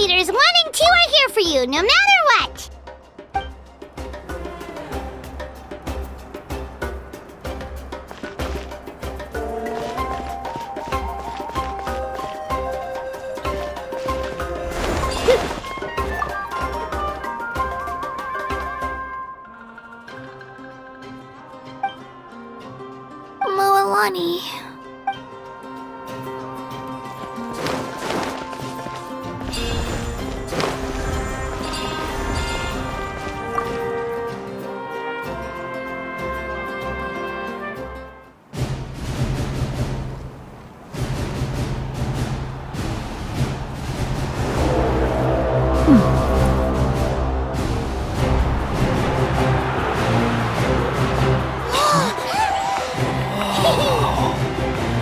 leaders 1 and 2 are here for you, no matter what. Moalani.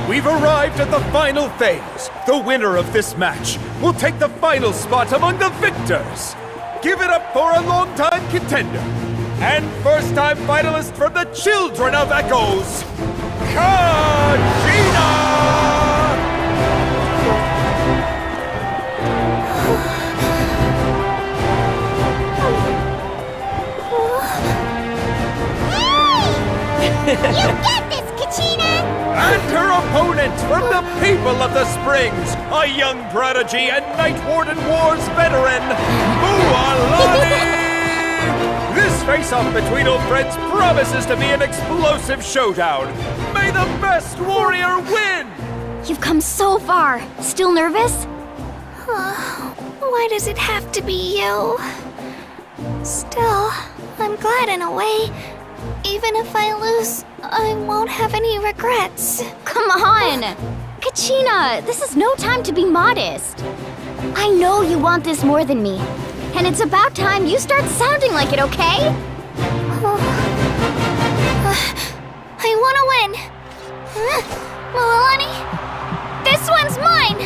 We've arrived at the final phase. The winner of this match will take the final spot among the victors. Give it up for a long-time contender and first-time finalist from the Children of Echoes, Kajina! You get this, Kachina! And her opponent from the people of the Springs, a young prodigy and Night Warden Wars veteran, Moalani! This face-off between old friends promises to be an explosive showdown. May the best warrior win! You've come so far. Still nervous? Why does it have to be you? Still, I'm glad in a way. Even if I lose, I won't have any regrets. Come on! Kachina, this is no time to be modest. I know you want this more than me. And it's about time you start sounding like it, okay? I want to win. Moalani, this one's mine!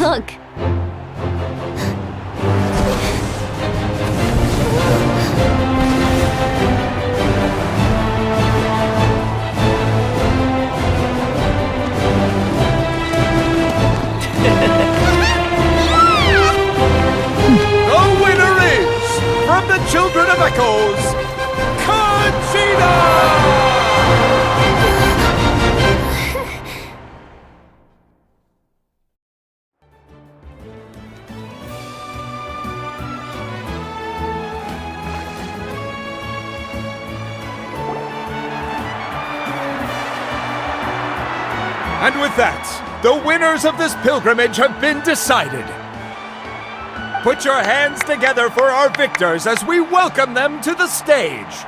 Look. The winner is, from the Children of Echoes, Kajina! And with that, the winners of this pilgrimage have been decided. Put your hands together for our victors as we welcome them to the stage.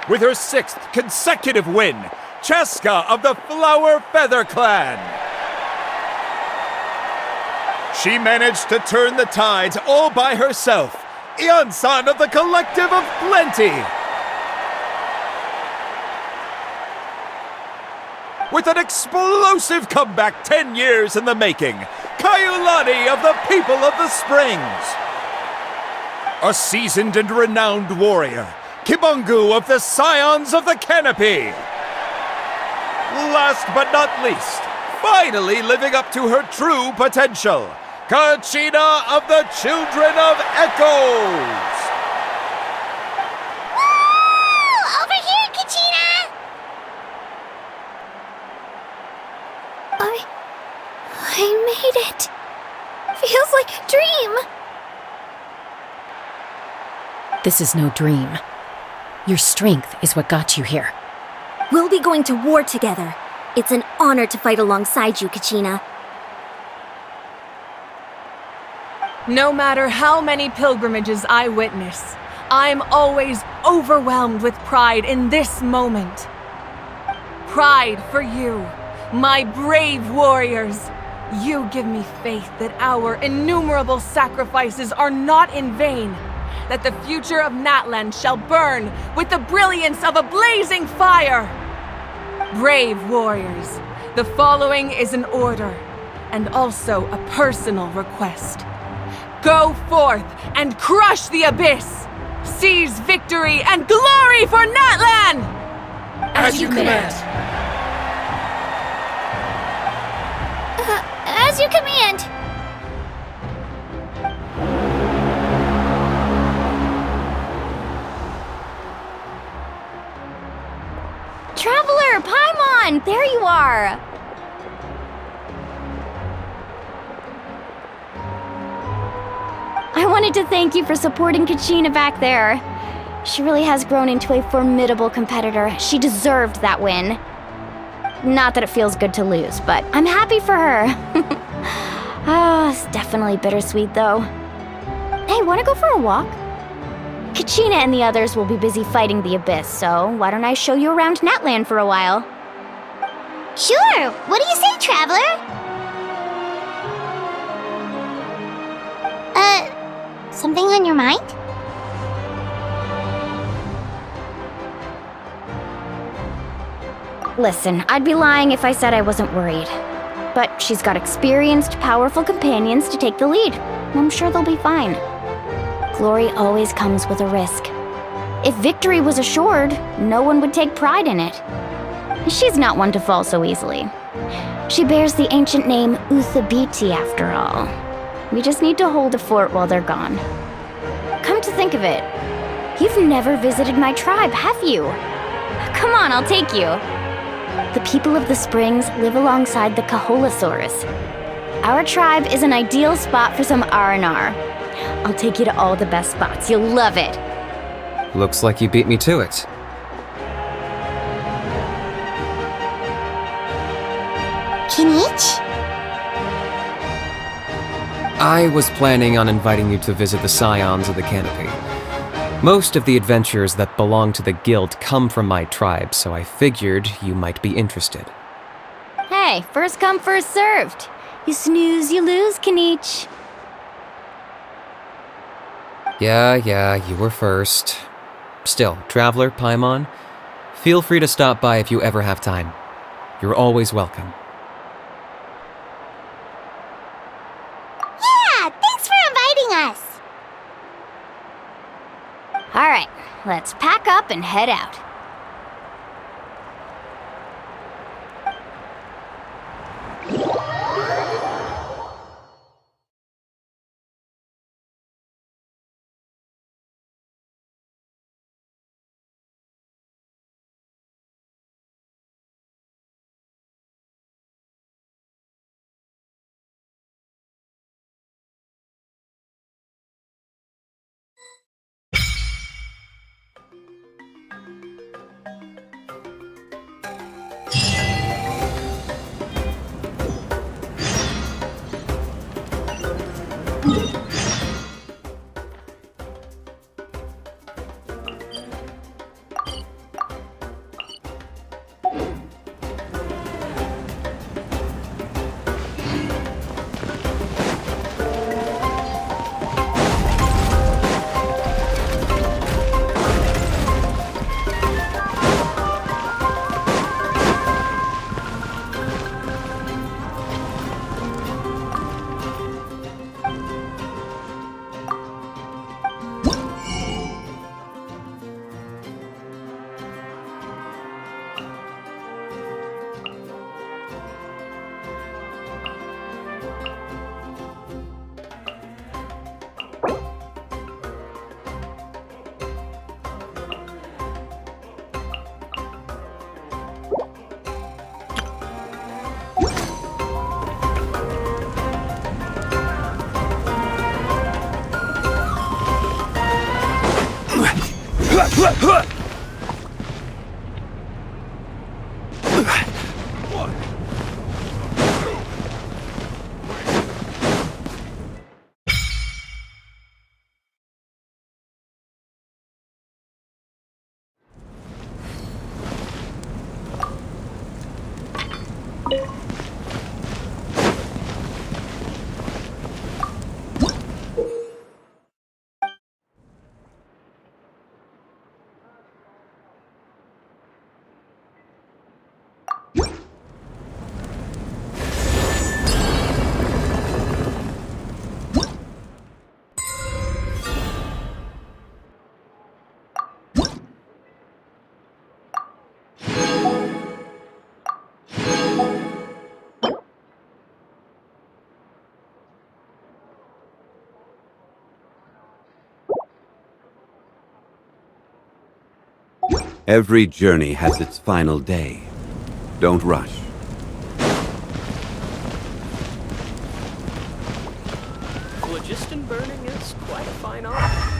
With her 6th consecutive win, Cheska of the Flower Feather Clan. She managed to turn the tides all by herself. Ian-san of the Collective of Plenty. With an explosive comeback 10 years in the making, Kaiulani of the people of the springs. A seasoned and renowned warrior, Kibungu of the Scions of the Canopy. Last but not least, finally living up to her true potential, Kachina of the Children of Echoes. Woo! Over here, Kachina! I made it. Feels like a dream. This is no dream. Your strength is what got you here. We'll be going to war together. It's an honor to fight alongside you, Kachina. No matter how many pilgrimages I witness, I'm always overwhelmed with pride in this moment. Pride for you, my brave warriors. You give me faith that our innumerable sacrifices are not in vain, that the future of Natlan shall burn with the brilliance of a blazing fire. Brave warriors, the following is an order, and also a personal request. Go forth and crush the abyss! Seize victory and glory for Natlan! As you command. As you command. Traveler, Paimon, there you are! I wanted to thank you for supporting Kachina back there. She really has grown into a formidable competitor. She deserved that win. Not that it feels good to lose, but I'm happy for her. Oh, it's definitely bittersweet, though. Hey, wanna go for a walk? Kachina and the others will be busy fighting the Abyss, so why don't I show you around Natlan for a while? Sure! What do you say, Traveler? Something on your mind? Listen, I'd be lying if I said I wasn't worried. But she's got experienced, powerful companions to take the lead. I'm sure they'll be fine. Glory always comes with a risk. If victory was assured, no one would take pride in it. She's not one to fall so easily. She bears the ancient name Uthabiti, after all. We just need to hold a fort while they're gone. Come to think of it, you've never visited my tribe, have you? Come on, I'll take you. The people of the Springs live alongside the Kaholasaurus. Our tribe is an ideal spot for some R&R. I'll take you to all the best spots. You'll love it. Looks like you beat me to it. Kinich? I was planning on inviting you to visit the Scions of the Canopy. Most of the adventurers that belong to the guild come from my tribe, so I figured you might be interested. Hey, first come, first served. You snooze, you lose, Kinich. Yeah, you were first. Still, Traveler, Paimon, feel free to stop by if you ever have time. You're always welcome. Yeah, thanks for inviting us. All right, let's pack up and head out. Every journey has its final day. Don't rush. Phlogiston burning is quite a fine art.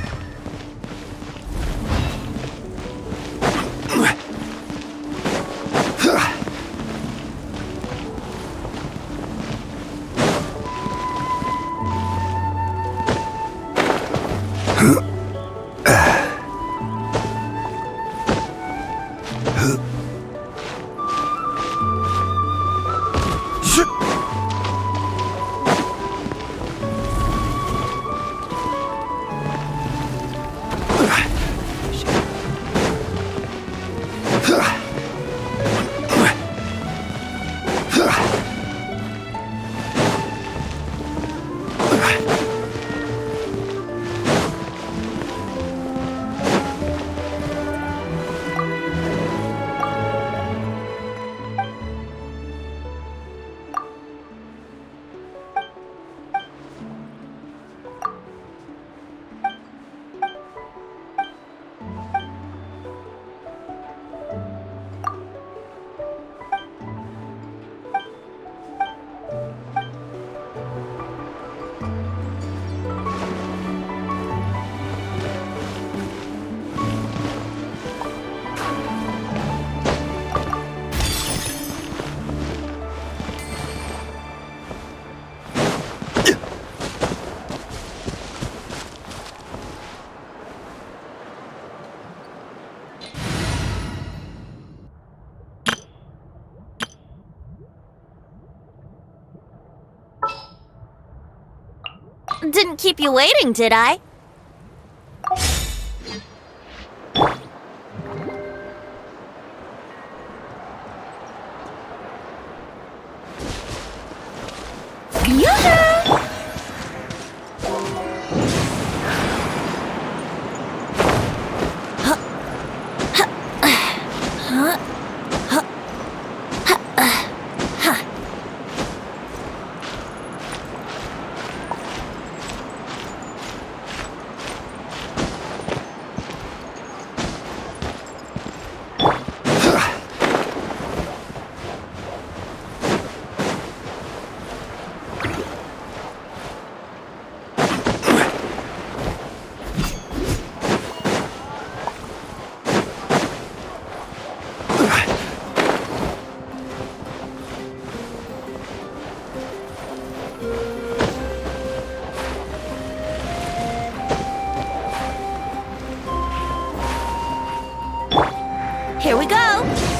Didn't keep you waiting, did I? Here we go!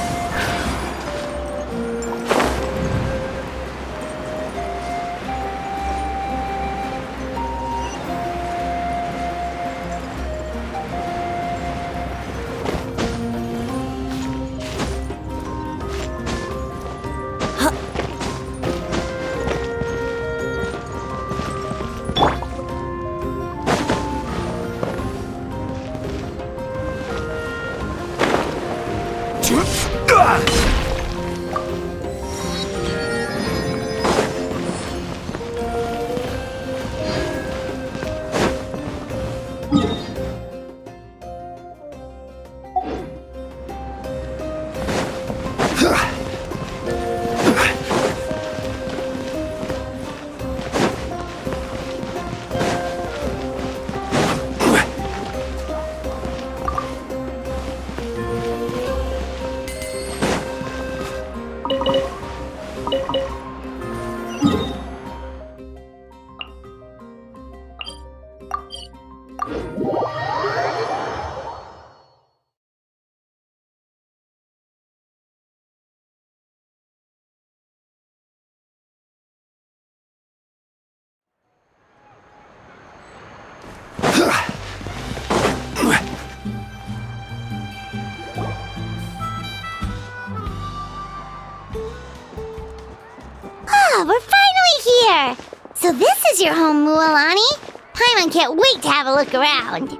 is your home, Mualani. Paimon can't wait to have a look around.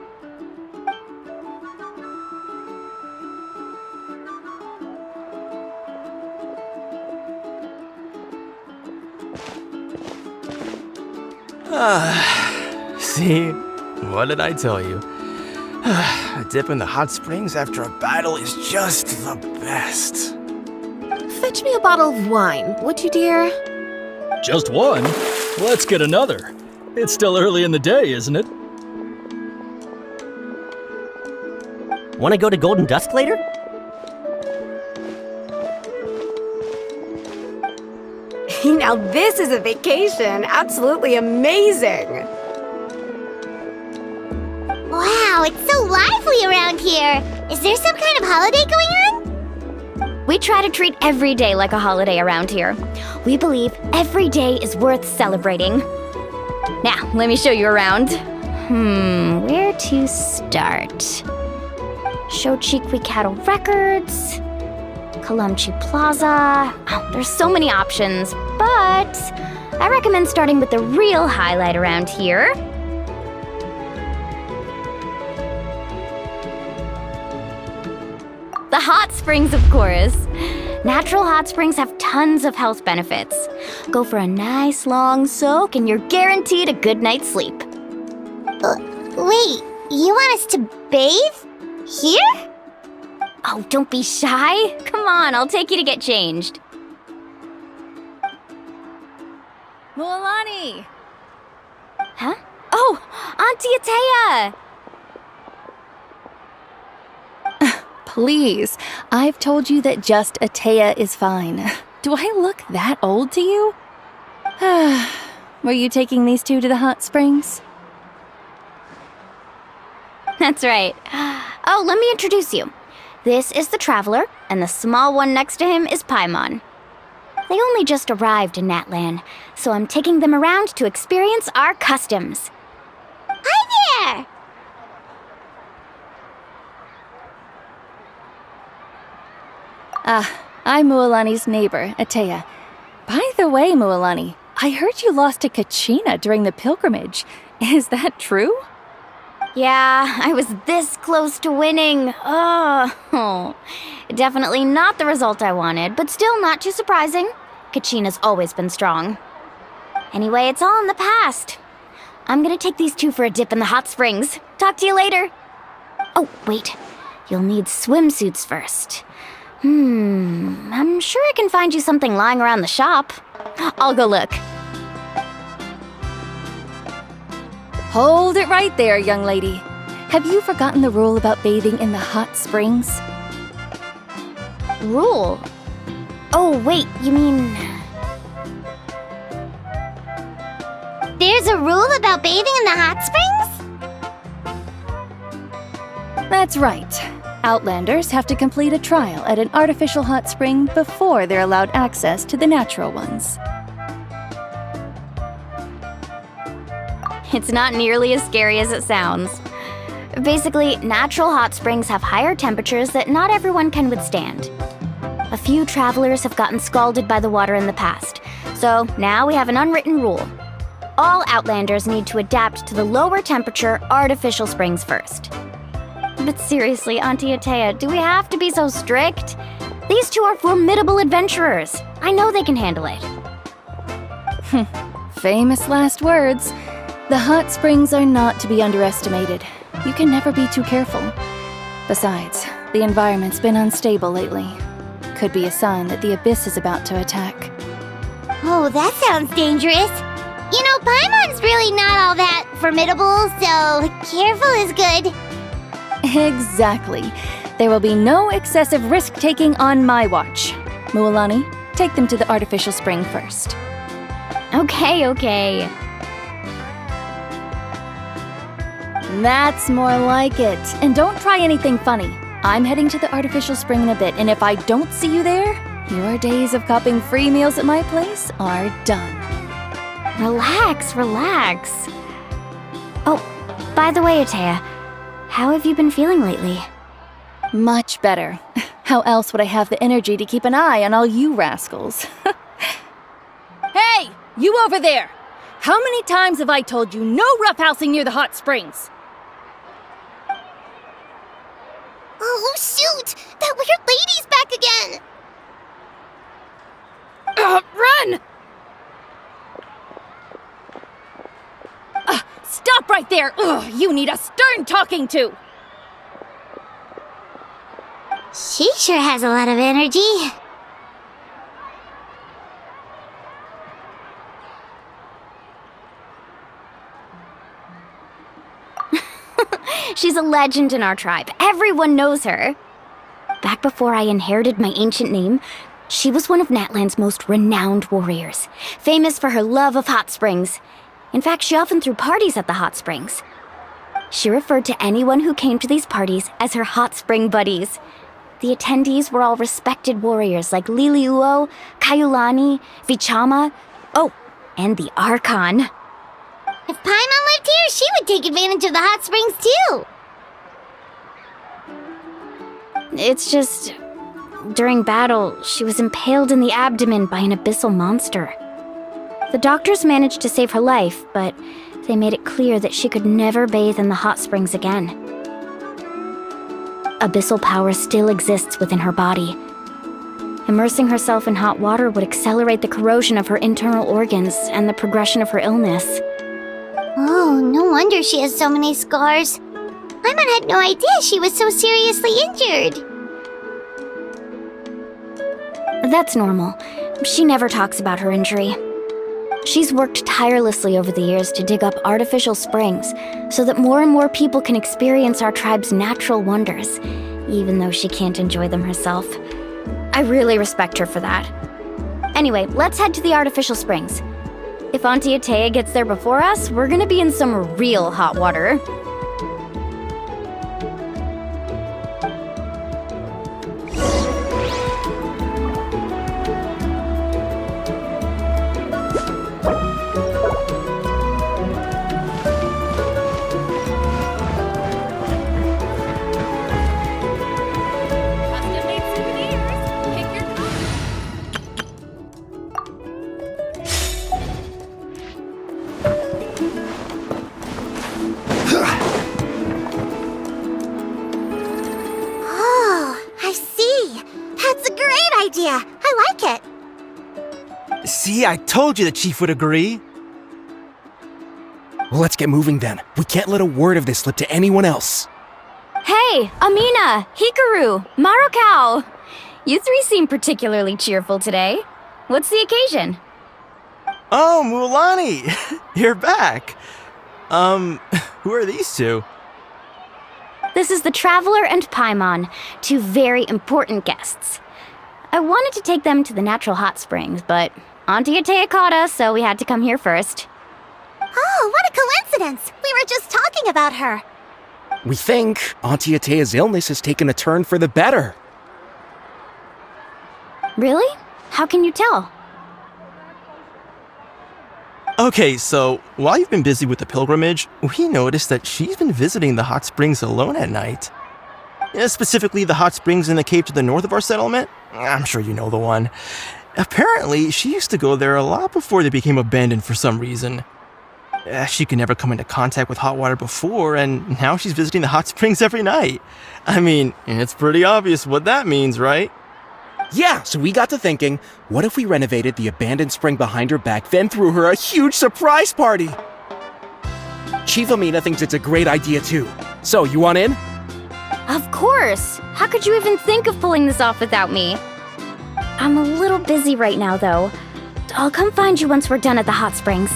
See? What did I tell you? A dip in the hot springs after a battle is just the best. Fetch me a bottle of wine, would you, dear? Just one? Let's get another. It's still early in the day, isn't it? Want to go to Golden Dusk later? Now this is a vacation. Absolutely amazing. Wow, it's so lively around here. Is there some kind of holiday going on? We try to treat every day like a holiday around here. We believe every day is worth celebrating. Now, let me show you around. Where to start? Shochiqui Cattle Records, Kalumchi Plaza. Oh, there's so many options, but I recommend starting with the real highlight around here. The hot springs, of course. Natural hot springs have tons of health benefits. Go for a nice long soak and you're guaranteed a good night's sleep. Wait, you want us to bathe? Here? Oh, don't be shy. Come on, I'll take you to get changed. Mualani! Huh? Oh, Auntie Atea! Please, I've told you that just Atea is fine. Do I look that old to you? Were you taking these two to the hot springs? That's right. Oh, let me introduce you. This is the Traveler, and the small one next to him is Paimon. They only just arrived in Natlan, so I'm taking them around to experience our customs. Hi there! I'm Mualani's neighbor, Atea. By the way, Mualani, I heard you lost to Kachina during the pilgrimage. Is that true? Yeah, I was this close to winning. Oh, definitely not the result I wanted, but still not too surprising. Kachina's always been strong. Anyway, it's all in the past. I'm gonna take these two for a dip in the hot springs. Talk to you later. Oh, wait. You'll need swimsuits first. I'm sure I can find you something lying around the shop. I'll go look. Hold it right there, young lady. Have you forgotten the rule about bathing in the hot springs? Rule? Oh, wait, you mean... There's a rule about bathing in the hot springs? That's right. Outlanders have to complete a trial at an artificial hot spring before they're allowed access to the natural ones. It's not nearly as scary as it sounds. Basically, natural hot springs have higher temperatures that not everyone can withstand. A few travelers have gotten scalded by the water in the past, so now we have an unwritten rule. All Outlanders need to adapt to the lower temperature artificial springs first. But seriously, Auntie Atea, do we have to be so strict? These two are formidable adventurers. I know they can handle it. Famous last words. The hot springs are not to be underestimated. You can never be too careful. Besides, the environment's been unstable lately. Could be a sign that the abyss is about to attack. Oh, that sounds dangerous. You know, Paimon's really not all that formidable, so careful is good. Exactly. There will be no excessive risk-taking on my watch. Mualani, take them to the artificial spring first. Okay. That's more like it. And don't try anything funny. I'm heading to the artificial spring in a bit, and if I don't see you there, your days of copping free meals at my place are done. Relax. Oh, by the way, Atea, how have you been feeling lately? Much better. How else would I have the energy to keep an eye on all you rascals? Hey, you over there! How many times have I told you no roughhousing near the hot springs? Oh, shoot! That weird lady's back again! Run! Stop right there! Ugh, you need a stern talking to! She sure has a lot of energy. She's a legend in our tribe. Everyone knows her. Back before I inherited my ancient name, she was one of Natlan's most renowned warriors, famous for her love of hot springs. In fact, she often threw parties at the hot springs. She referred to anyone who came to these parties as her hot spring buddies. The attendees were all respected warriors like Liliuo, Kaiulani, Vichama, oh, and the Archon. If Paimon lived here, she would take advantage of the hot springs too. It's just, during battle, she was impaled in the abdomen by an abyssal monster. The doctors managed to save her life, but they made it clear that she could never bathe in the hot springs again. Abyssal power still exists within her body. Immersing herself in hot water would accelerate the corrosion of her internal organs and the progression of her illness. Oh, no wonder she has so many scars. Paimon had no idea she was so seriously injured. That's normal. She never talks about her injury. She's worked tirelessly over the years to dig up artificial springs so that more and more people can experience our tribe's natural wonders, even though she can't enjoy them herself. I really respect her for that. Anyway, let's head to the artificial springs. If Auntie Atea gets there before us, we're gonna be in some real hot water. idea. I like it. See, I told you the chief would agree. Well, let's get moving then. We can't let a word of this slip to anyone else. Hey, Amina, Hikaru, Marukao. You three seem particularly cheerful today. What's the occasion? Oh, Mulani! You're back. Who are these two? This is the Traveler and Paimon, two very important guests. I wanted to take them to the natural hot springs, but Auntie Atea caught us, so we had to come here first. Oh, what a coincidence! We were just talking about her. We think Auntie Atea's illness has taken a turn for the better. Really? How can you tell? Okay, so while you've been busy with the pilgrimage, we noticed that she's been visiting the hot springs alone at night. Specifically, the hot springs in the cave to the north of our settlement. I'm sure you know the one. Apparently, she used to go there a lot before they became abandoned for some reason. She could never come into contact with hot water before, and now she's visiting the hot springs every night. I mean, it's pretty obvious what that means, right? Yeah, so we got to thinking, what if we renovated the abandoned spring behind her back, then threw her a huge surprise party? Chief Amina thinks it's a great idea too. So, you want in? Of course! How could you even think of pulling this off without me? I'm a little busy right now, though. I'll come find you once we're done at the hot springs.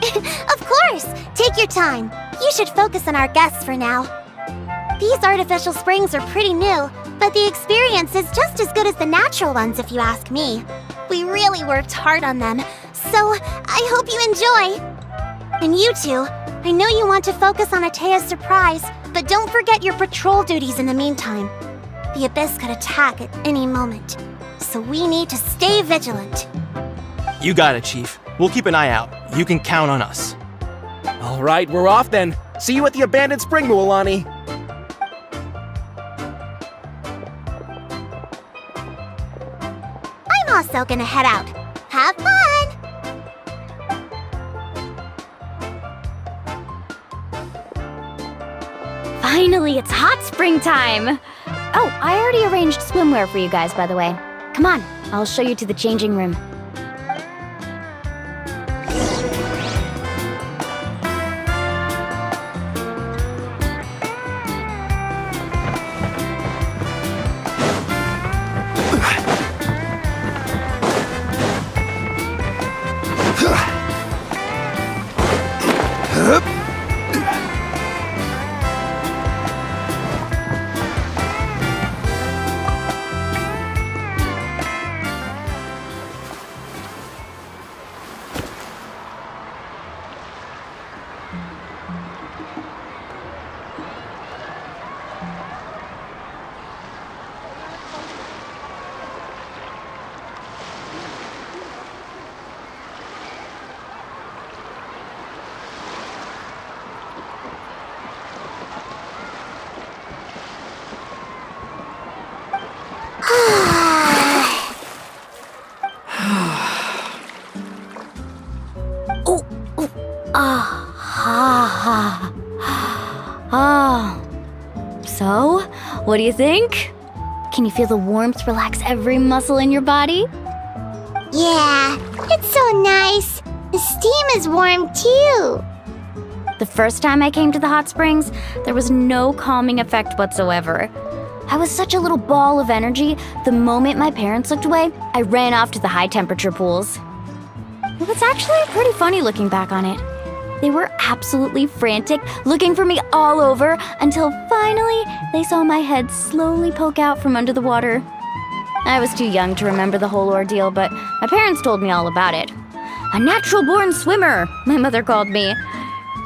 Of course! Take your time. You should focus on our guests for now. These artificial springs are pretty new, but the experience is just as good as the natural ones if you ask me. We really worked hard on them, so I hope you enjoy. And you two, I know you want to focus on Atea's surprise, but don't forget your patrol duties in the meantime. The Abyss could attack at any moment, so we need to stay vigilant. You got it, Chief. We'll keep an eye out. You can count on us. All right, we're off then. See you at the abandoned spring, Mualani. I'm also gonna head out. Have fun! Finally, it's hot spring time! Oh, I already arranged swimwear for you guys, by the way. Come on, I'll show you to the changing room. So, what do you think? Can you feel the warmth relax every muscle in your body? Yeah, it's so nice. The steam is warm too. The first time I came to the hot springs, there was no calming effect whatsoever. I was such a little ball of energy, the moment my parents looked away, I ran off to the high temperature pools. It was actually pretty funny looking back on it. They were absolutely frantic, looking for me all over, until finally they saw my head slowly poke out from under the water. I was too young to remember the whole ordeal, but my parents told me all about it. A natural-born swimmer, my mother called me.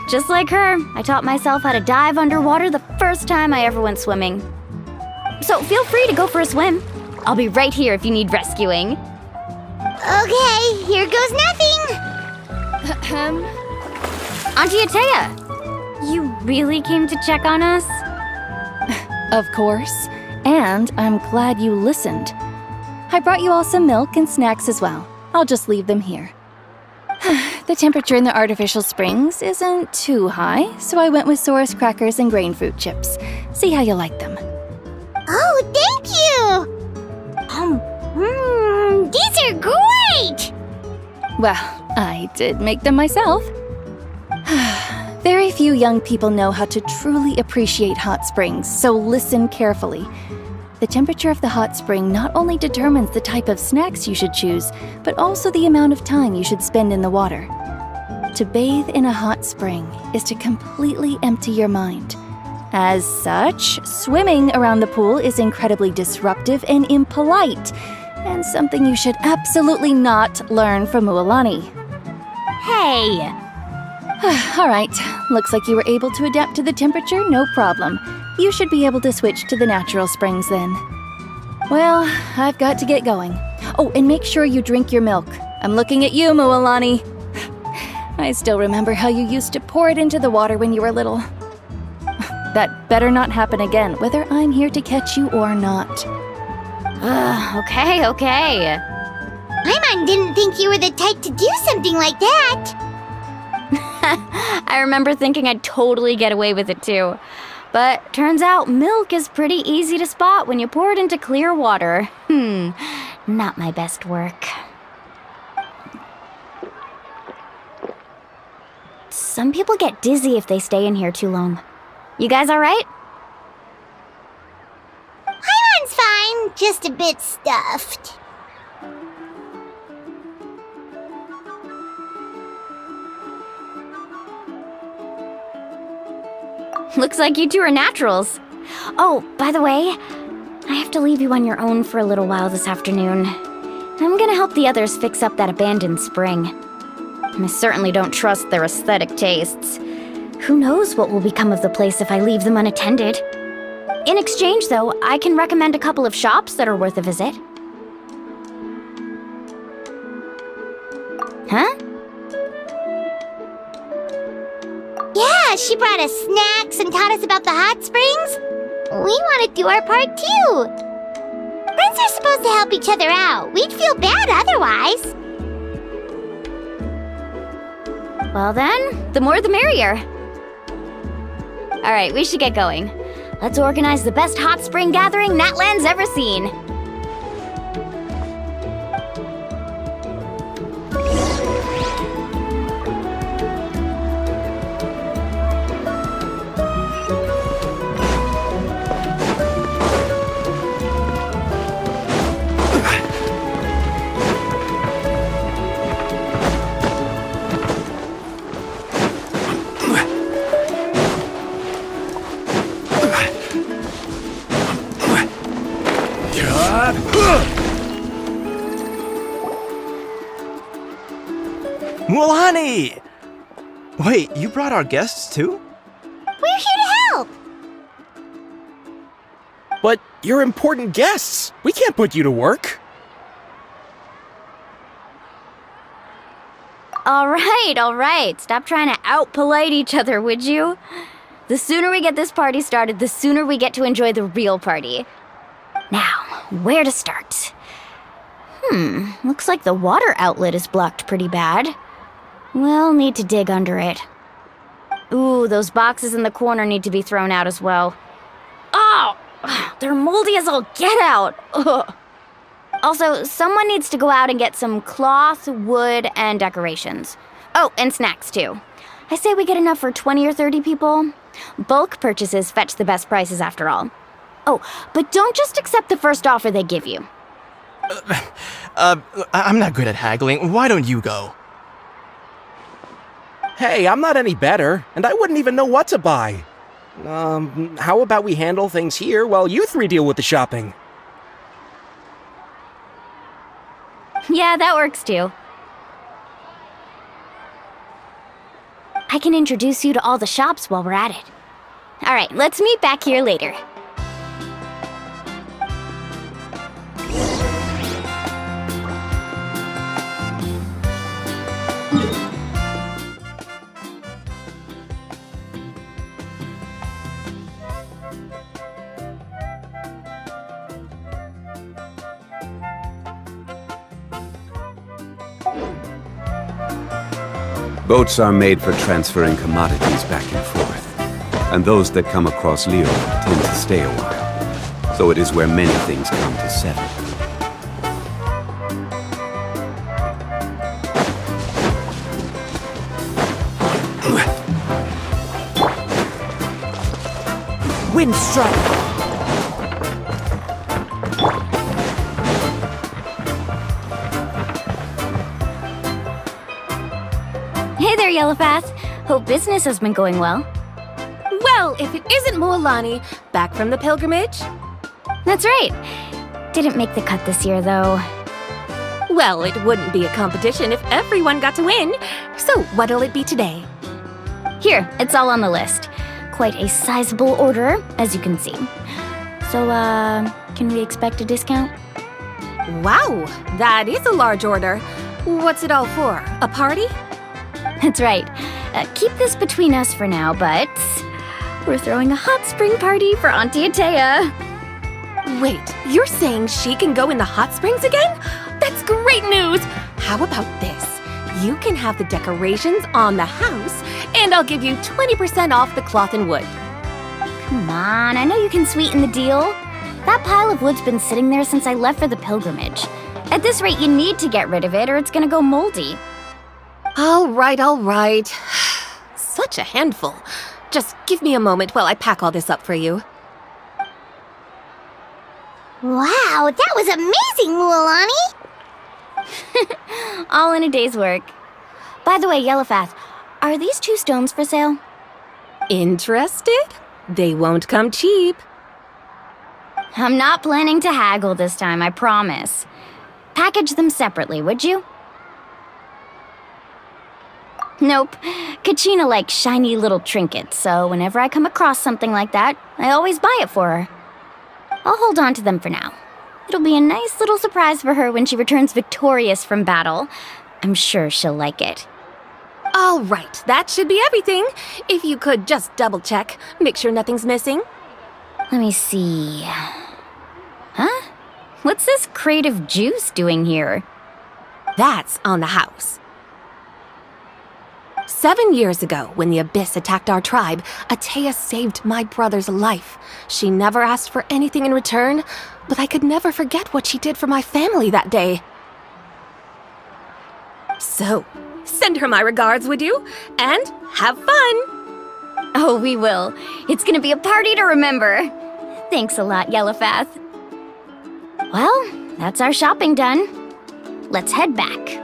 Just like her, I taught myself how to dive underwater the first time I ever went swimming. So feel free to go for a swim. I'll be right here if you need rescuing. Okay, here goes nothing. Auntie Atea, you really came to check on us? Of course. And I'm glad you listened. I brought you all some milk and snacks as well. I'll just leave them here. The temperature in the artificial springs isn't too high, so I went with Saurus crackers and grain fruit chips. See how you like them. Oh, thank you! These are great! Well, I did make them myself. Very few young people know how to truly appreciate hot springs, so listen carefully. The temperature of the hot spring not only determines the type of snacks you should choose, but also the amount of time you should spend in the water. To bathe in a hot spring is to completely empty your mind. As such, swimming around the pool is incredibly disruptive and impolite, and something you should absolutely not learn from Mualani. Hey! All right, looks like you were able to adapt to the temperature, no problem. You should be able to switch to the natural springs then. Well, I've got to get going. Oh, and make sure you drink your milk. I'm looking at you, Mualani. I still remember how you used to pour it into the water when you were little. That better not happen again, whether I'm here to catch you or not. Okay. Paimon didn't think you were the type to do something like that. I remember thinking I'd totally get away with it too. But turns out milk is pretty easy to spot when you pour it into clear water. Not my best work. Some people get dizzy if they stay in here too long. You guys alright? Paimon's fine, just a bit stuffed. Looks like you two are naturals. Oh, by the way, I have to leave you on your own for a little while this afternoon. I'm gonna help the others fix up that abandoned spring. I certainly don't trust their aesthetic tastes. Who knows what will become of the place if I leave them unattended? In exchange, though, I can recommend a couple of shops that are worth a visit. Huh? Yeah, she brought us snacks and taught us about the hot springs. We want to do our part too. Friends are supposed to help each other out. We'd feel bad otherwise. Well then, the more the merrier. Alright, we should get going. Let's organize the best hot spring gathering Natlan's ever seen. Mulani! Wait, you brought our guests too? We're here to help! But you're important guests. We can't put you to work. All right. Stop trying to out-polite each other, would you? The sooner we get this party started, the sooner we get to enjoy the real party. Now, where to start? Looks like the water outlet is blocked pretty bad. We'll need to dig under it. Ooh, those boxes in the corner need to be thrown out as well. Oh! They're moldy as all get out! Ugh. Also, someone needs to go out and get some cloth, wood, and decorations. Oh, and snacks too. I say we get enough for 20 or 30 people. Bulk purchases fetch the best prices after all. Oh, but don't just accept the first offer they give you. I'm not good at haggling. Why don't you go? Hey, I'm not any better, and I wouldn't even know what to buy. How about we handle things here while you three deal with the shopping? Yeah, that works too. I can introduce you to all the shops while we're at it. All right, let's meet back here later. Boats are made for transferring commodities back and forth, and those that come across Leo tend to stay a while. So it is where many things come to settle. Wind strike! Hey there, Yellowfast. Hope business has been going well. Well, if it isn't Mulani, back from the pilgrimage? That's right. Didn't make the cut this year, though. Well, it wouldn't be a competition if everyone got to win. So, what'll it be today? Here, it's all on the list. Quite a sizable order, as you can see. So, can we expect a discount? Wow, that is a large order. What's it all for? A party? That's right. Keep this between us for now, but we're throwing a hot spring party for Auntie Atea. Wait, you're saying she can go in the hot springs again? That's great news! How about this? You can have the decorations on the house, and I'll give you 20% off the cloth and wood. Come on, I know you can sweeten the deal. That pile of wood's been sitting there since I left for the pilgrimage. At this rate, you need to get rid of it or it's gonna go moldy. All right. Such a handful. Just give me a moment while I pack all this up for you. Wow, that was amazing, Mulani! All in a day's work. By the way, Yellowfast, are these 2 stones for sale? Interested? They won't come cheap. I'm not planning to haggle this time, I promise. Package them separately, would you? Nope. Kachina likes shiny little trinkets, so whenever I come across something like that, I always buy it for her. I'll hold on to them for now. It'll be a nice little surprise for her when she returns victorious from battle. I'm sure she'll like it. All right, that should be everything. If you could just double check, make sure nothing's missing. Let me see. Huh? What's this crate of juice doing here? That's on the house. 7 years ago, when the Abyss attacked our tribe, Atea saved my brother's life. She never asked for anything in return, but I could never forget what she did for my family that day. So, send her my regards, would you? And have fun! Oh, we will. It's gonna be a party to remember. Thanks a lot, Yellowfath. Well, that's our shopping done. Let's head back.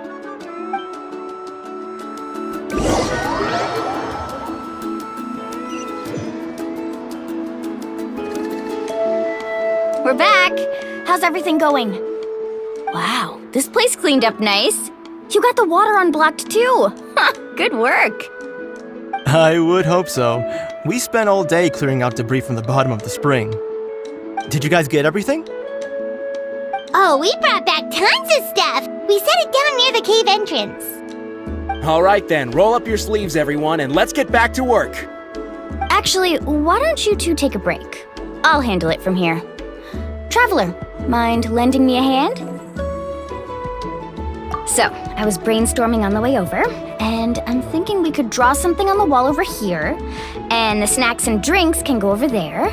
We're back! How's everything going? Wow, this place cleaned up nice. You got the water unblocked too. Good work. I would hope so. We spent all day clearing out debris from the bottom of the spring. Did you guys get everything? Oh, we brought back tons of stuff. We set it down near the cave entrance. All right then, roll up your sleeves, everyone, and let's get back to work. Actually, why don't you two take a break? I'll handle it from here. Traveler, mind lending me a hand? So, I was brainstorming on the way over, and I'm thinking we could draw something on the wall over here, and the snacks and drinks can go over there.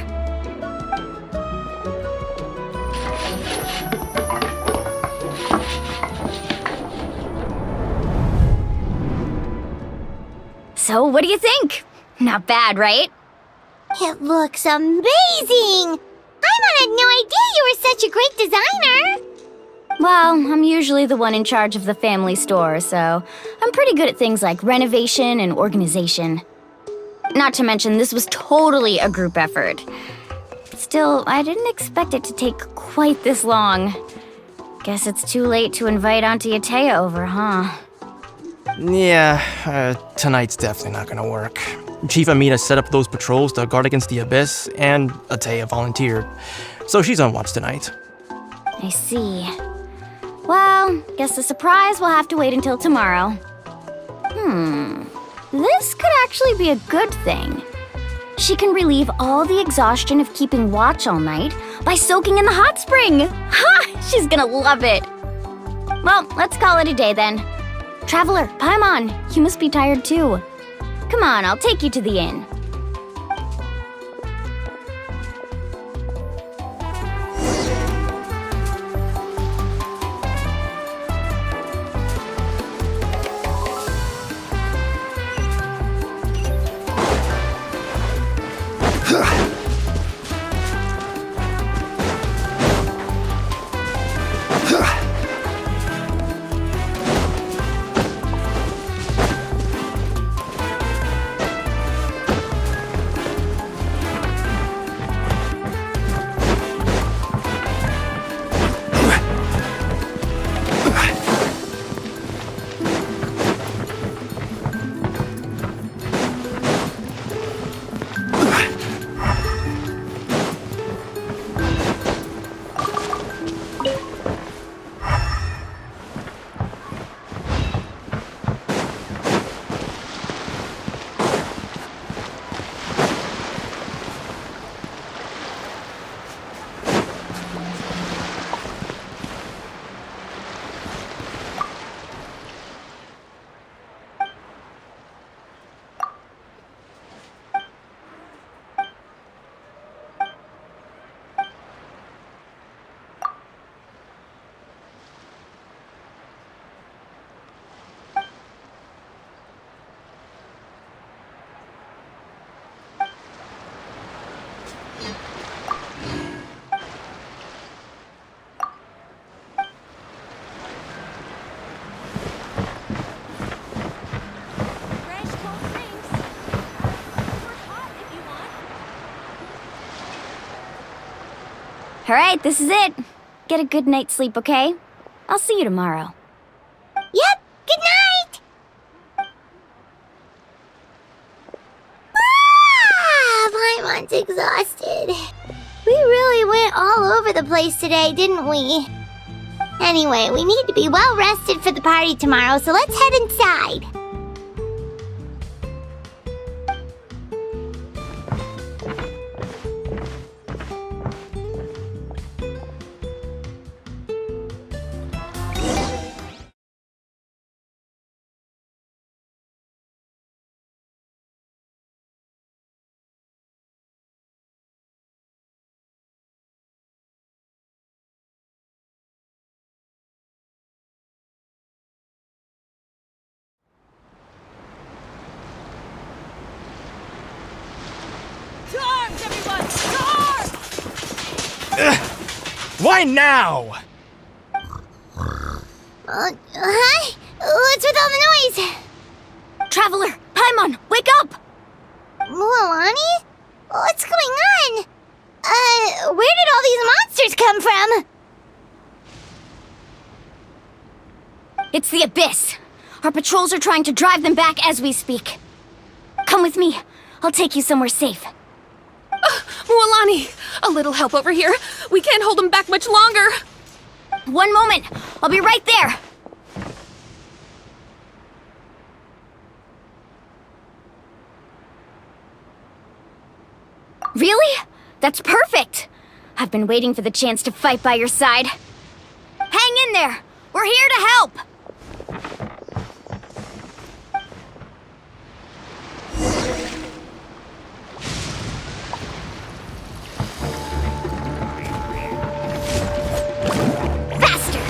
So, what do you think? Not bad, right? It looks amazing! Paimon had no idea you were such a great designer! Well, I'm usually the one in charge of the family store, so I'm pretty good at things like renovation and organization. Not to mention, this was totally a group effort. Still, I didn't expect it to take quite this long. Guess it's too late to invite Auntie Atea over, huh? Yeah, tonight's definitely not gonna work. Chief Amina set up those patrols to guard against the Abyss, and Atea volunteered. So she's on watch tonight. I see. Well, guess the surprise will have to wait until tomorrow. This could actually be a good thing. She can relieve all the exhaustion of keeping watch all night by soaking in the hot spring. Ha! She's gonna love it. Well, let's call it a day then. Traveler, Paimon, you must be tired too. Come on, I'll take you to the inn. All right, this is it. Get a good night's sleep, okay? I'll see you tomorrow. Yep, good night! Paimon's exhausted. We really went all over the place today, didn't we? Anyway, we need to be well rested for the party tomorrow, so let's head inside. Why now? Huh? What's with all the noise? Traveler, Paimon, wake up! Mualani? What's going on? Where did all these monsters come from? It's the Abyss. Our patrols are trying to drive them back as we speak. Come with me. I'll take you somewhere safe. Mualani, a little help over here. We can't hold them back much longer. One moment. I'll be right there. Really? That's perfect! I've been waiting for the chance to fight by your side. Hang in there! We're here to help! Faster!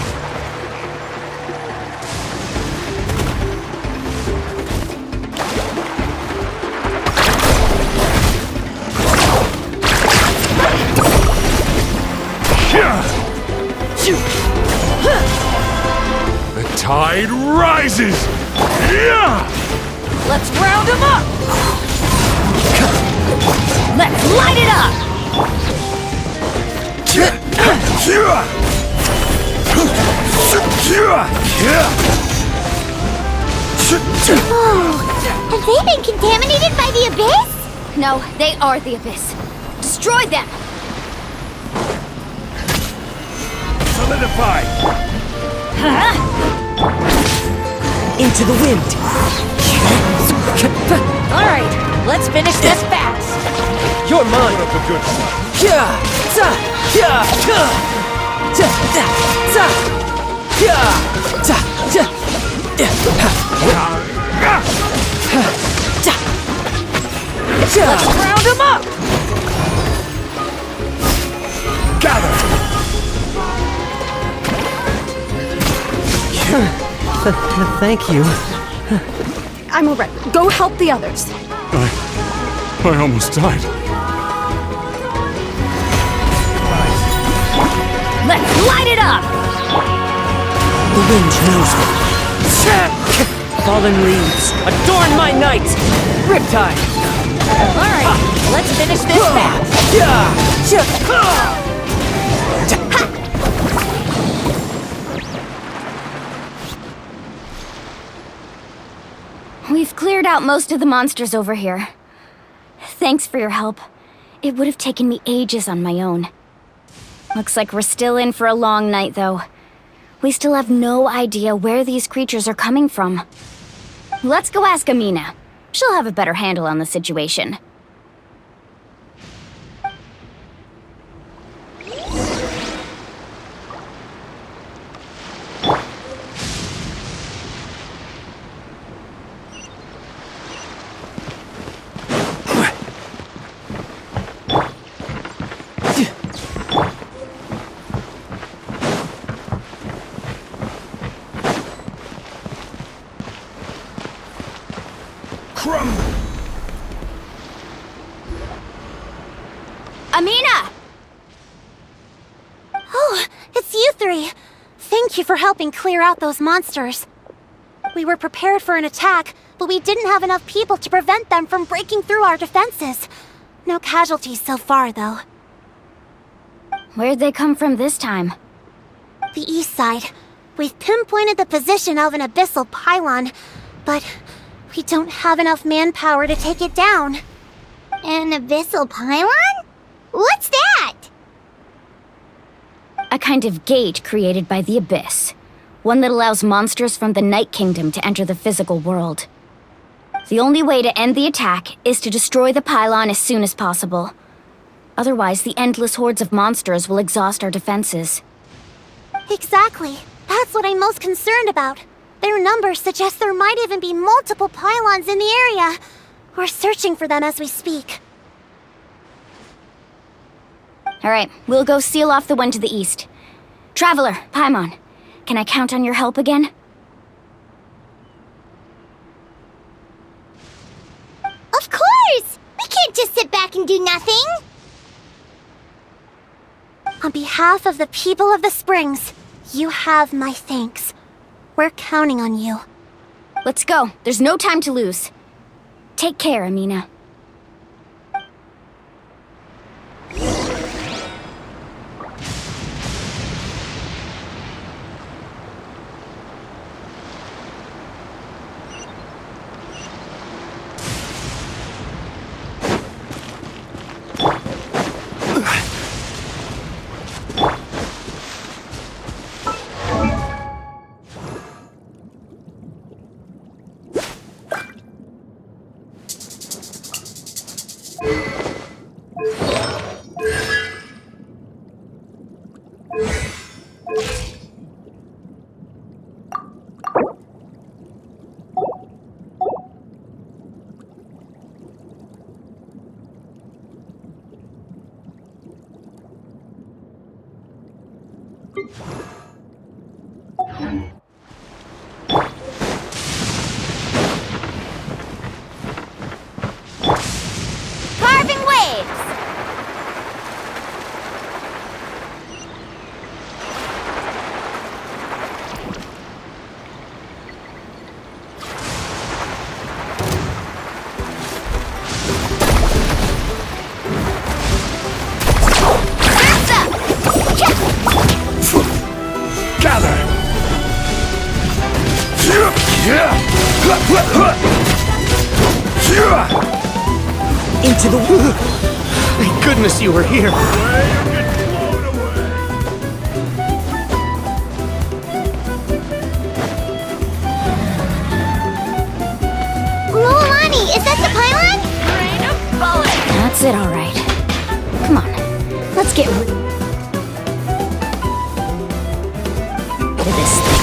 The tide rises! Let's round them up! Let's light it up! Oh, have they been contaminated by the Abyss? No, they are the Abyss. Destroy them! Solidify! Into the wind. Alright, let's finish this fast. You're mine. Put up a good fight. Let's round them up! Gather! Thank you. I'm alright. Go help the others. I almost died. Let's light it up! The wind knows me. Fallen leaves, adorn my night! Riptide! Alright, let's finish this fast. We've cleared out most of the monsters over here. Thanks for your help. It would have taken me ages on my own. Looks like we're still in for a long night, though. We still have no idea where these creatures are coming from. Let's go ask Amina. She'll have a better handle on the situation. Amina! Oh, it's you three. Thank you for helping clear out those monsters. We were prepared for an attack, but we didn't have enough people to prevent them from breaking through our defenses. No casualties so far, though. Where'd they come from this time? The east side. We've pinpointed the position of an abyssal pylon, but we don't have enough manpower to take it down. An abyssal pylon? What's that? A kind of gate created by the Abyss. One that allows monsters from the Night Kingdom to enter the physical world. The only way to end the attack is to destroy the pylon as soon as possible. Otherwise, the endless hordes of monsters will exhaust our defenses. Exactly. That's what I'm most concerned about. Their numbers suggest there might even be multiple pylons in the area. We're searching for them as we speak. Alright, we'll go seal off the one to the east. Traveler, Paimon, can I count on your help again? Of course! We can't just sit back and do nothing! On behalf of the people of the Springs, you have my thanks. We're counting on you. Let's go. There's no time to lose. Take care, Amina. Carving waves! Into the Thank goodness you were here. Lualani, is that the pylon? That's it, all right. Come on, let's get rid of this thing.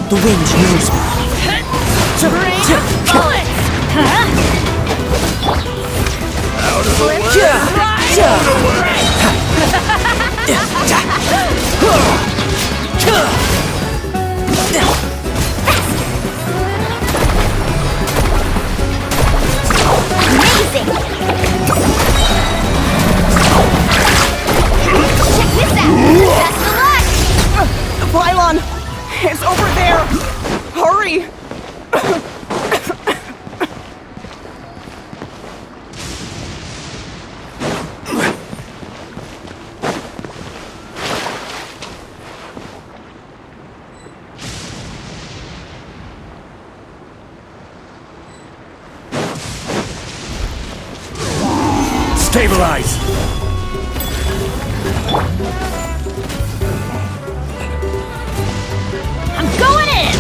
The wind knows me. Out of the way! Amazing! Check this out! Best of luck! The pylon! It's over there! Hurry! Stabilize! I'm going in!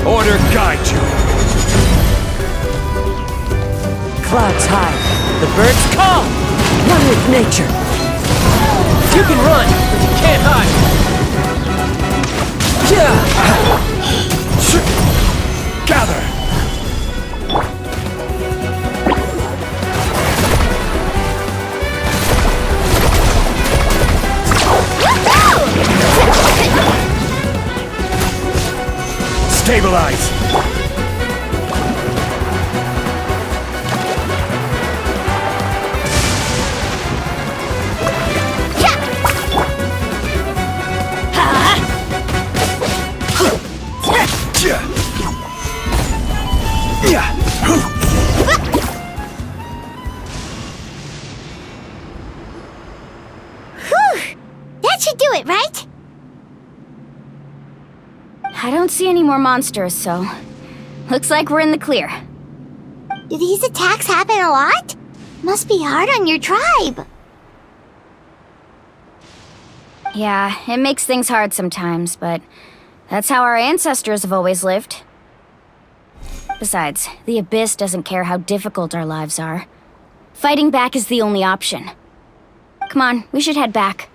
Order guide you! Clouds high. The birds call. One with nature. You can run, but you can't hide. Gather! Stabilize! That should do it, right? I don't see any more monsters, so looks like we're in the clear. Do these attacks happen a lot? Must be hard on your tribe. Yeah, it makes things hard sometimes, but that's how our ancestors have always lived. Besides, the Abyss doesn't care how difficult our lives are. Fighting back is the only option. Come on, we should head back.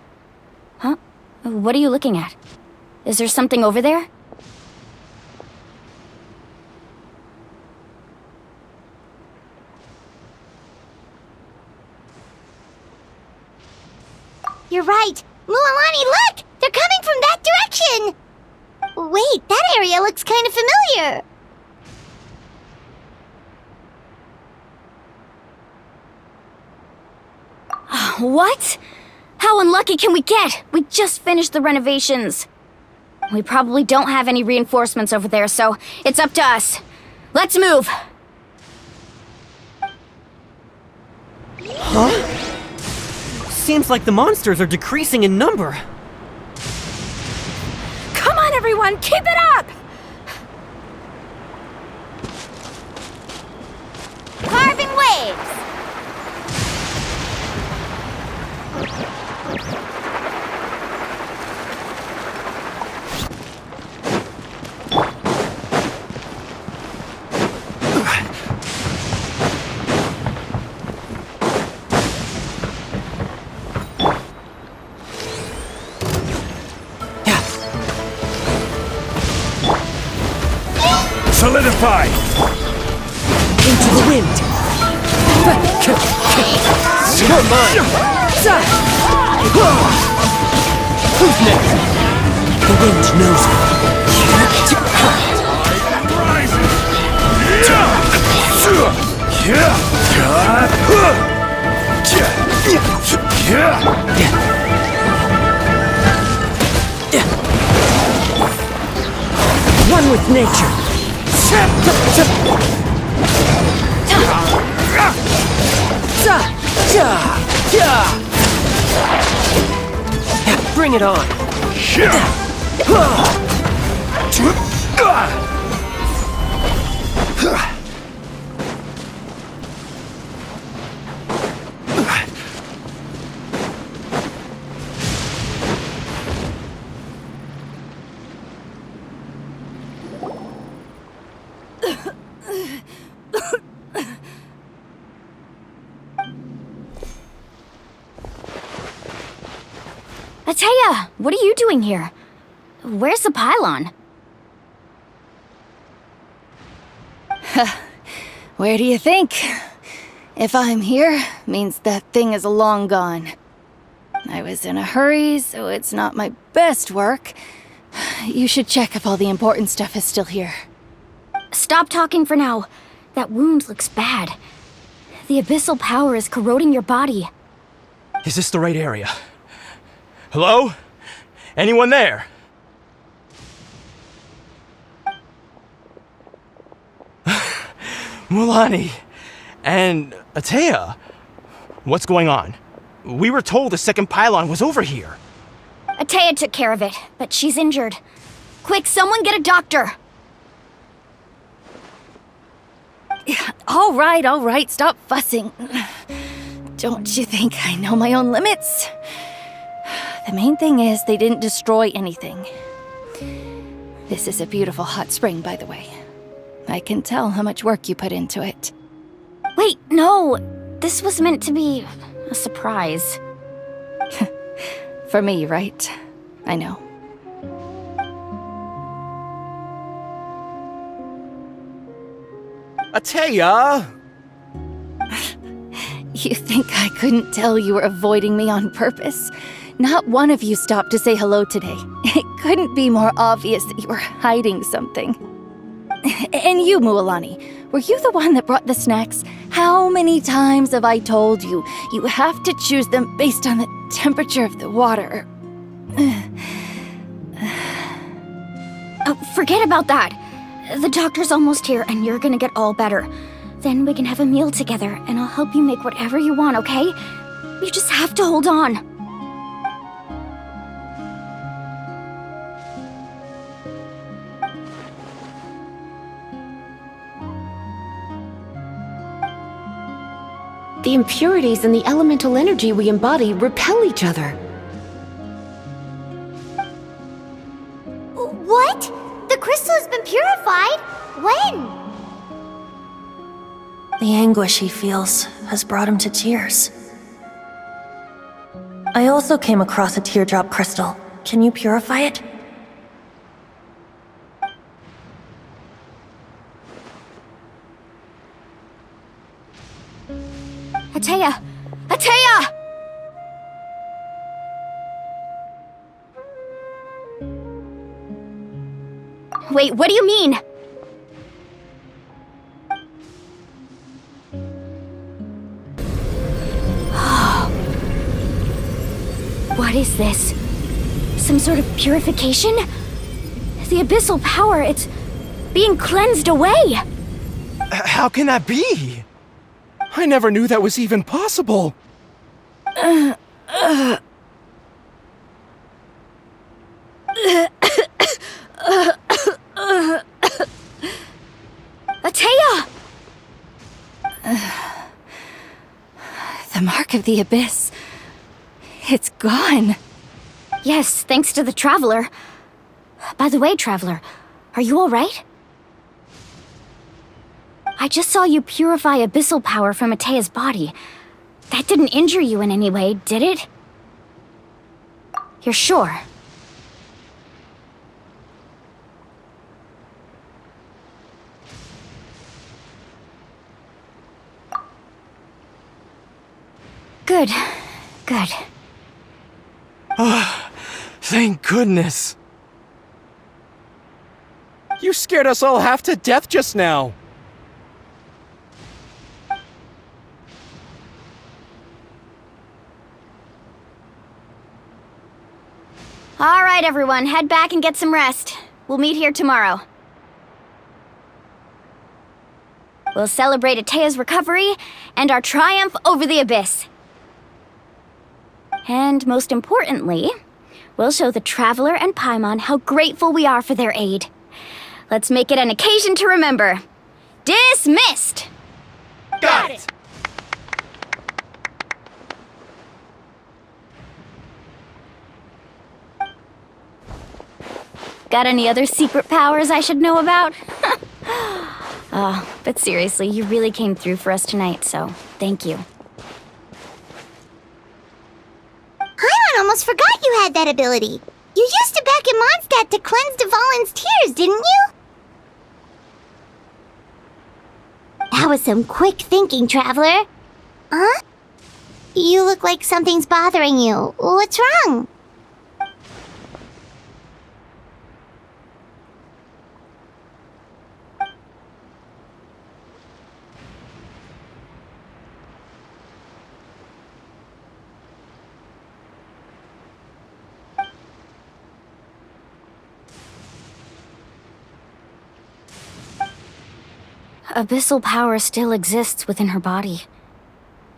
Huh? What are you looking at? Is there something over there? You're right. Lualani, look! They're coming from that direction! Wait, that area looks kind of familiar. What? How unlucky can we get? We just finished the renovations. We probably don't have any reinforcements over there, so it's up to us. Let's move! Huh? Seems like the monsters are decreasing in number. Come on, everyone, keep it up! Carving waves! Solidify! Into the wind! You're mine! Who's next? The wind knows me. One with nature. Bring it on. Atea, what are you doing here? Where's the pylon? Where do you think? If I'm here, means that thing is long gone. I was in a hurry, so it's not my best work. You should check if all the important stuff is still here. Stop talking for now. That wound looks bad. The abyssal power is corroding your body. Is this the right area? Hello? Anyone there? Mulani and Atea. What's going on? We were told the second pylon was over here. Atea took care of it, but she's injured. Quick, someone get a doctor! All right, stop fussing. Don't you think I know my own limits? The main thing is they didn't destroy anything. This is a beautiful hot spring, by the way. I can tell how much work you put into it. Wait, no! This was meant to be a surprise. For me, right? I know. Atea! You think I couldn't tell you were avoiding me on purpose? Not one of you stopped to say hello today. It couldn't be more obvious that you were hiding something. And you, Mualani, were you the one that brought the snacks? How many times have I told you, you have to choose them based on the temperature of the water? Oh, forget about that. The doctor's almost here and you're gonna get all better. Then we can have a meal together and I'll help you make whatever you want, okay? You just have to hold on. The impurities and the elemental energy we embody repel each other. What? The crystal has been purified? When? The anguish he feels has brought him to tears. I also came across a teardrop crystal. Can you purify it? Atea! Atea! Wait, what do you mean? What is this? Some sort of purification? The abyssal power, it's being cleansed away! How can that be? I never knew that was even possible. Atea! The mark of the abyss. It's gone. Yes, thanks to the Traveler. By the way, Traveler, are you alright? I just saw you purify abyssal power from Atea's body. That didn't injure you in any way, did it? You're sure? Good. Good. Thank goodness. You scared us all half to death just now. All right, everyone, head back and get some rest. We'll meet here tomorrow. We'll celebrate Atea's recovery and our triumph over the abyss. And most importantly, we'll show the Traveler and Paimon how grateful we are for their aid. Let's make it an occasion to remember. Dismissed! Got it! Got any other secret powers I should know about? But seriously, you really came through for us tonight, so thank you. Paimon almost forgot you had that ability. You used it back in Mondstadt to cleanse Dvalin's tears, didn't you? That was some quick thinking, Traveler. Huh? You look like something's bothering you. What's wrong? Abyssal power still exists within her body.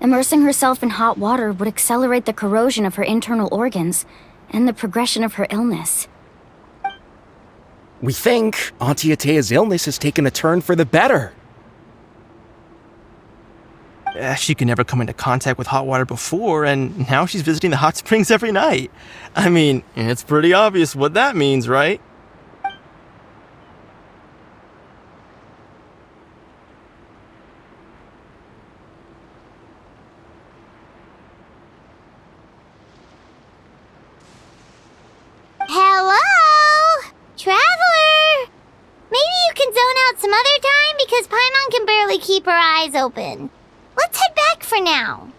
Immersing herself in hot water would accelerate the corrosion of her internal organs and the progression of her illness. We think Auntie Atea's illness has taken a turn for the better. She could never come into contact with hot water before, and now she's visiting the hot springs every night. I mean, it's pretty obvious what that means, right? Hello? Traveler? Maybe you can zone out some other time because Paimon can barely keep her eyes open. Let's head back for now.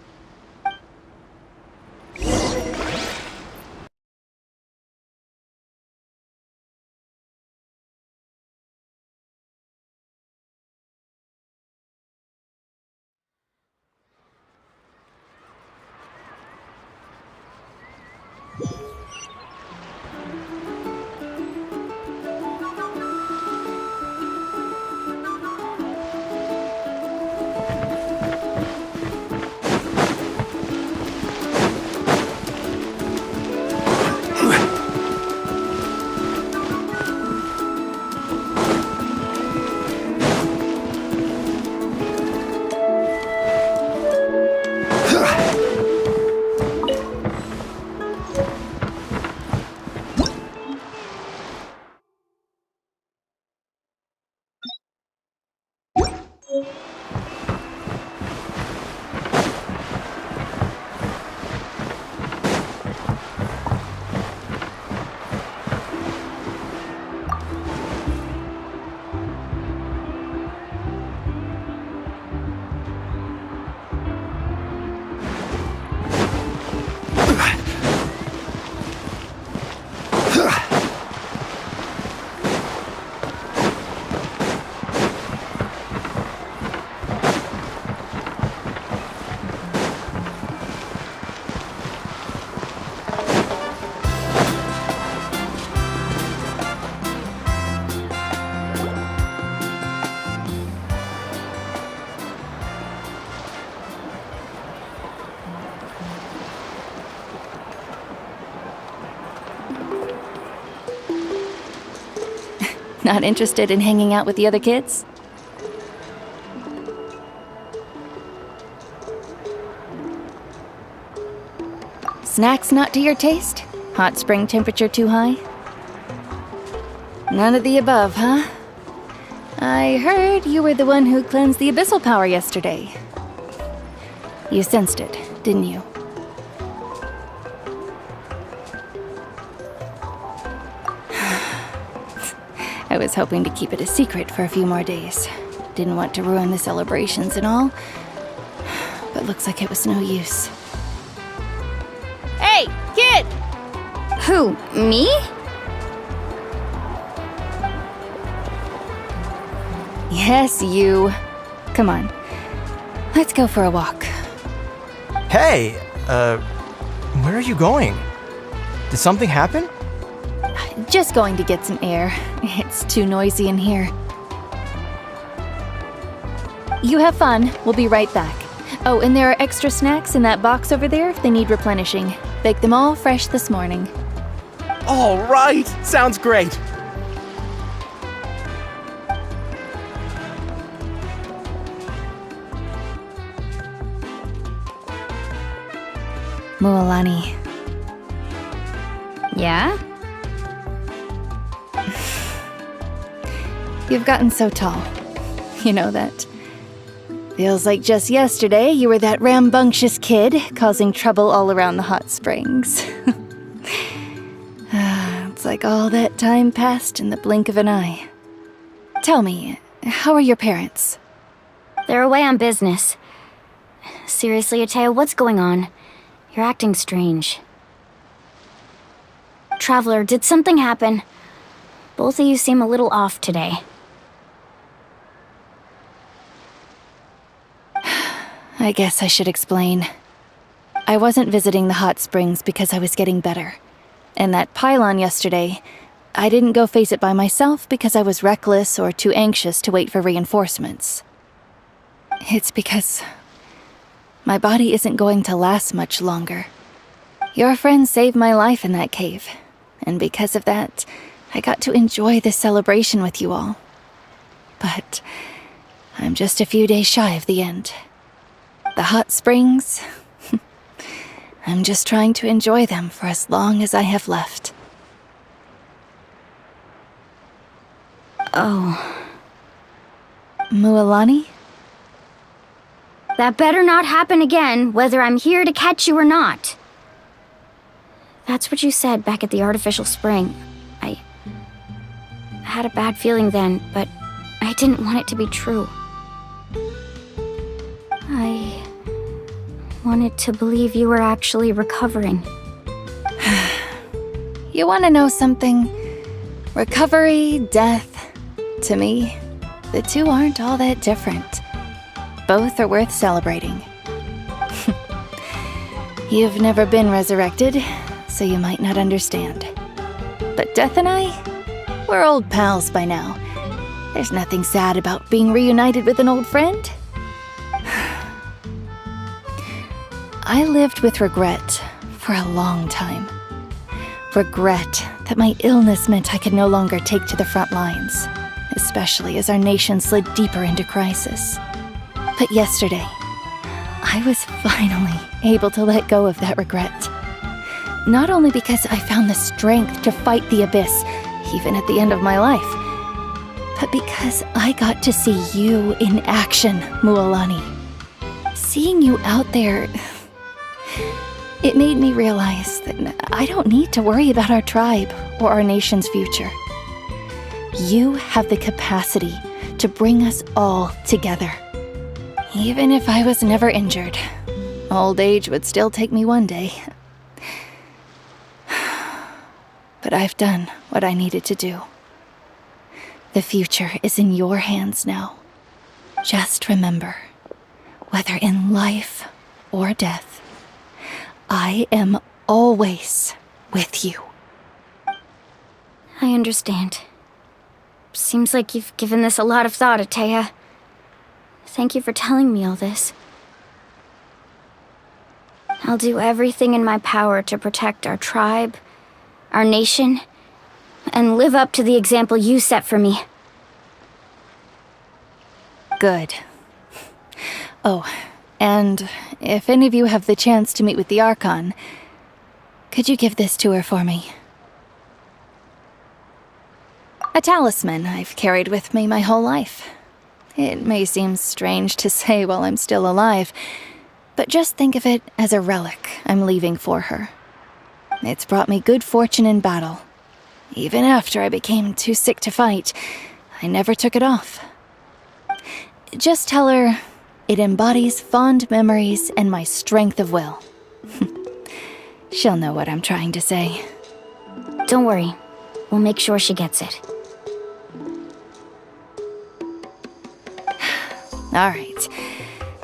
Not interested in hanging out with the other kids? Snacks not to your taste? Hot spring temperature too high? None of the above, huh? I heard you were the one who cleansed the abyssal power yesterday. You sensed it, didn't you? I was hoping to keep it a secret for a few more days. Didn't want to ruin the celebrations and all. But looks like it was no use. Hey, kid! Who, me? Yes, you. Come on. Let's go for a walk. Hey, where are you going? Did something happen? Just going to get some air. It's too noisy in here. You have fun. We'll be right back. Oh, and there are extra snacks in that box over there if they need replenishing. Baked them all fresh this morning. All right! Sounds great! Mualani. Yeah? You've gotten so tall. You know that. Feels like just yesterday you were that rambunctious kid causing trouble all around the hot springs. It's like all that time passed in the blink of an eye. Tell me, how are your parents? They're away on business. Seriously, Atea, what's going on? You're acting strange. Traveler, did something happen? Both of you seem a little off today. I guess I should explain. I wasn't visiting the hot springs because I was getting better. And that pylon yesterday, I didn't go face it by myself because I was reckless or too anxious to wait for reinforcements. It's because my body isn't going to last much longer. Your friend saved my life in that cave, and because of that, I got to enjoy this celebration with you all. But I'm just a few days shy of the end. The hot springs, I'm just trying to enjoy them for as long as I have left. Oh. Mualani? That better not happen again, whether I'm here to catch you or not. That's what you said back at the artificial spring. I had a bad feeling then, but I didn't want it to be true. I wanted to believe you were actually recovering. You want to know something? Recovery, death, to me, the two aren't all that different. Both are worth celebrating. You've never been resurrected, so you might not understand. But Death and I, we're old pals by now. There's nothing sad about being reunited with an old friend. I lived with regret for a long time. Regret that my illness meant I could no longer take to the front lines, especially as our nation slid deeper into crisis. But yesterday, I was finally able to let go of that regret. Not only because I found the strength to fight the abyss, even at the end of my life, but because I got to see you in action, Mualani. Seeing you out there, it made me realize that I don't need to worry about our tribe or our nation's future. You have the capacity to bring us all together. Even if I was never injured, old age would still take me one day. But I've done what I needed to do. The future is in your hands now. Just remember, whether in life or death, I am always with you. I understand. Seems like you've given this a lot of thought, Atea. Thank you for telling me all this. I'll do everything in my power to protect our tribe, our nation, and live up to the example you set for me. Good. Oh, and if any of you have the chance to meet with the Archon, could you give this to her for me? A talisman I've carried with me my whole life. It may seem strange to say while I'm still alive, but just think of it as a relic I'm leaving for her. It's brought me good fortune in battle. Even after I became too sick to fight, I never took it off. Just tell her it embodies fond memories and my strength of will. She'll know what I'm trying to say. Don't worry. We'll make sure she gets it. All right.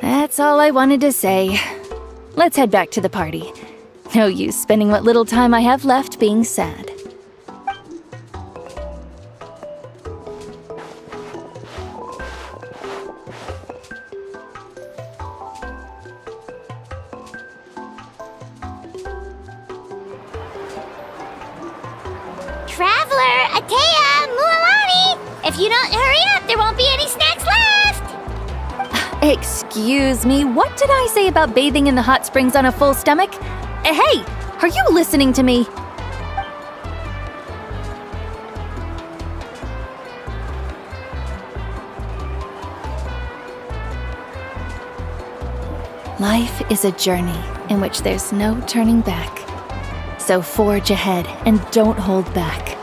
That's all I wanted to say. Let's head back to the party. No use spending what little time I have left being sad. Traveler, Atea, Mualani! If you don't hurry up, there won't be any snacks left! Excuse me, what did I say about bathing in the hot springs on a full stomach? Hey, are you listening to me? Life is a journey in which there's no turning back. So forge ahead and don't hold back.